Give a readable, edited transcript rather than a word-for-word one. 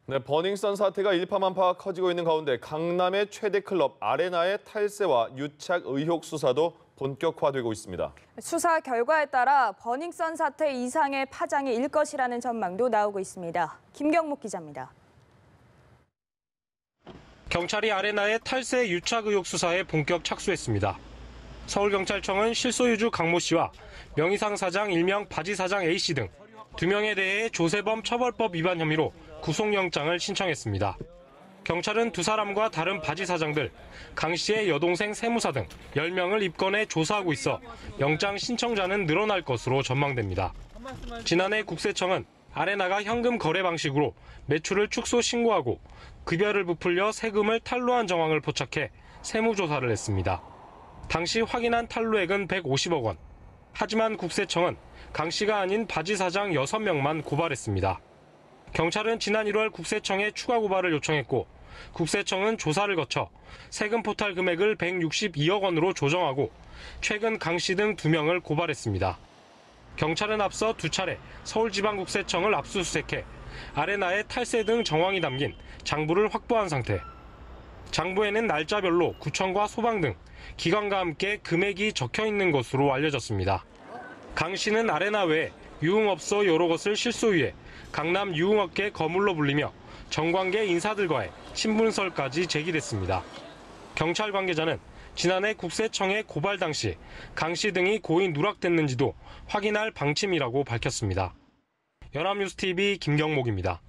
네, 버닝썬 사태가 일파만파 커지고 있는 가운데 강남의 최대 클럽 아레나의 탈세와 유착 의혹 수사도 본격화되고 있습니다. 수사 결과에 따라 버닝썬 사태 이상의 파장이 일 것이라는 전망도 나오고 있습니다. 김경목 기자입니다. 경찰이 아레나의 탈세 유착 의혹 수사에 본격 착수했습니다. 서울경찰청은 실소유주 강모 씨와 명의상 사장 일명 바지 사장 A씨 등 2명에 대해 조세범 처벌법 위반 혐의로 구속영장을 신청했습니다. 경찰은 두 사람과 다른 바지 사장들, 강 씨의 여동생 세무사 등 10명을 입건해 조사하고 있어 영장 신청자는 늘어날 것으로 전망됩니다. 지난해 국세청은 아레나가 현금 거래 방식으로 매출을 축소 신고하고 급여를 부풀려 세금을 탈루한 정황을 포착해 세무조사를 했습니다. 당시 확인한 탈루액은 150억 원. 하지만 국세청은 강 씨가 아닌 바지 사장 6명만 고발했습니다. 경찰은 지난 1월 국세청에 추가 고발을 요청했고 국세청은 조사를 거쳐 세금 포탈 금액을 162억 원으로 조정하고 최근 강 씨 등 2명을 고발했습니다. 경찰은 앞서 2차례 서울지방국세청을 압수수색해 아레나의 탈세 등 정황이 담긴 장부를 확보한 상태. 장부에는 날짜별로 구청과 소방 등 기관과 함께 금액이 적혀 있는 것으로 알려졌습니다. 강 씨는 아레나 외에 유흥업소 여러 곳을 실소유해 강남 유흥업계 거물로 불리며 정관계 인사들과의 친분설까지 제기됐습니다. 경찰 관계자는 지난해 국세청에 고발 당시 강 씨 등이 고의 누락됐는지도 확인할 방침이라고 밝혔습니다. 연합뉴스TV 김경목입니다.